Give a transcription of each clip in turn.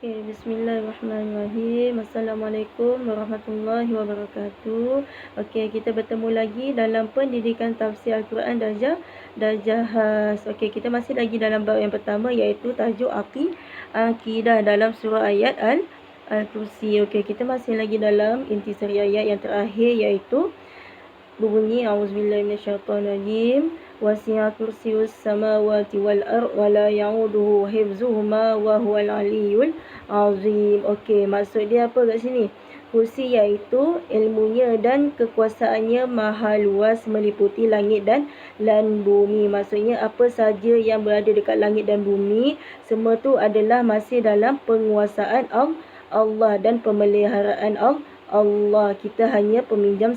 Okay, bismillahirrahmanirrahim. Assalamualaikum warahmatullahi wabarakatuh. Okey, kita bertemu lagi dalam pendidikan tafsir Al-Quran Darjah Khas. Okey, kita masih lagi dalam bab yang pertama, iaitu tajuk akidah dalam surah ayat Al-Kursi. Okey, kita masih lagi dalam intisari ayat yang terakhir, iaitu berbunyi auzubillahi minasyaitonirrajim wasi'a kursiyyus samawati wal ard wa la ya'uduhu hifzuhuma wa huwal aliyyul azim. Okey, maksud dia apa kat sini? Kursi iaitu ilmunya dan kekuasaannya maha luas meliputi langit dan bumi. Maksudnya apa saja yang berada dekat langit dan bumi, semua tu adalah masih dalam penguasaan Allah dan pemeliharaan Allah. Kita hanya peminjam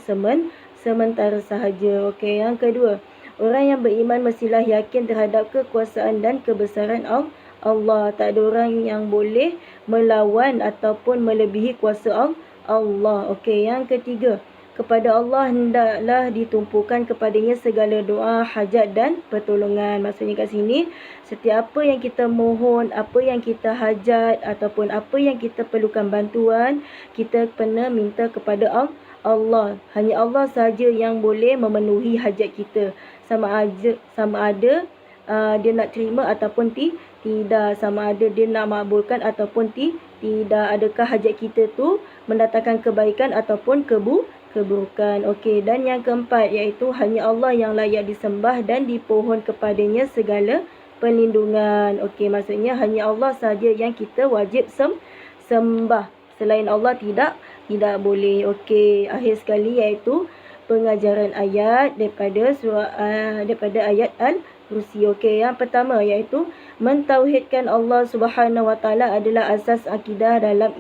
sementara sahaja. Okey, yang kedua, orang yang beriman mestilah yakin terhadap kekuasaan dan kebesaran Allah. Tak ada orang yang boleh melawan ataupun melebihi kuasa Allah. Okey, yang ketiga, kepada Allah hendaklah ditumpukan kepadanya segala doa, hajat dan pertolongan. Maksudnya kat sini, setiap apa yang kita mohon, apa yang kita hajat ataupun apa yang kita perlukan bantuan, kita kena minta kepada Allah. Hanya Allah sahaja yang boleh memenuhi hajat kita. Sama ada dia nak terima ataupun tidak, sama ada dia nak makbulkan ataupun tidak. Adakah hajat kita tu mendatangkan kebaikan ataupun keburukan. Okey, dan yang keempat, iaitu hanya Allah yang layak disembah dan dipohon kepadanya segala perlindungan. Okey, maksudnya hanya Allah sahaja yang kita wajib sembah. Selain Allah tidak boleh. Okey, akhir sekali iaitu pengajaran ayat daripada ayat Al-Kursi. Okey, yang pertama iaitu mentauhidkan Allah Subhanahu Wa Taala adalah asas akidah dalam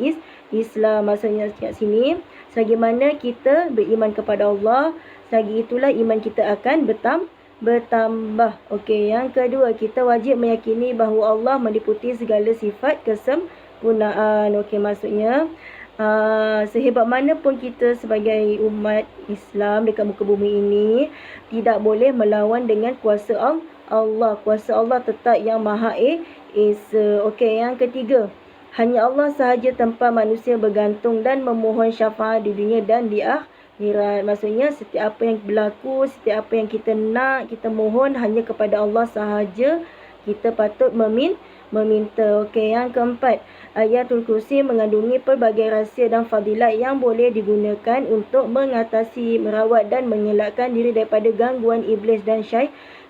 Islam. Maksudnya kat sini, selagi mana kita beriman kepada Allah, selagi itulah iman kita akan bertambah. Okey, yang kedua, kita wajib meyakini bahawa Allah meliputi segala sifat kesempurnaan. Okey, maksudnya sehebat mana pun kita sebagai umat Islam dekat muka bumi ini, tidak boleh melawan dengan kuasa Allah. Kuasa Allah tetap yang Maha Esa. Okey, yang ketiga, hanya Allah sahaja tempat manusia bergantung dan memohon syafaat di dunia dan di akhirat. Maksudnya setiap apa yang berlaku, setiap apa yang kita nak, kita mohon hanya kepada Allah sahaja. Kita patut meminta. Okey, yang keempat, Ayatul Kursi mengandungi pelbagai rahsia dan fadilat yang boleh digunakan untuk mengatasi, merawat dan mengelakkan diri daripada gangguan iblis dan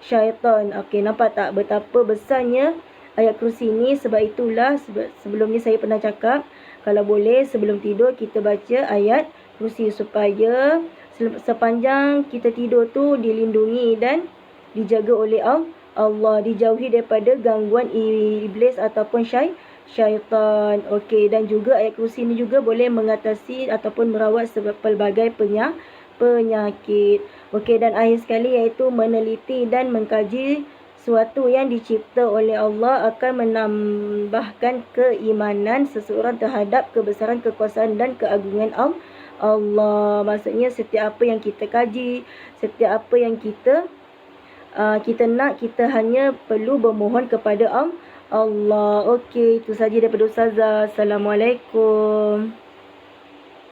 syaitan. Okey, nampak tak betapa besarnya ayat kursi ni? Sebab itulah sebelum ni saya pernah cakap, kalau boleh sebelum tidur kita baca ayat kursi supaya sepanjang kita tidur tu dilindungi dan dijaga oleh Allah, dijauhi daripada gangguan iblis ataupun syaitan. Okey, dan juga ayat kursi ni juga boleh mengatasi ataupun merawat pelbagai penyakit. Okey, dan akhir sekali iaitu meneliti dan mengkaji suatu yang dicipta oleh Allah akan menambahkan keimanan seseorang terhadap kebesaran, kekuasaan dan keagungan Allah. Maksudnya setiap apa yang kita kaji, setiap apa yang kita nak, kita hanya perlu bermohon kepada Allah. Okey, itu saja daripada Ustazah. Assalamualaikum.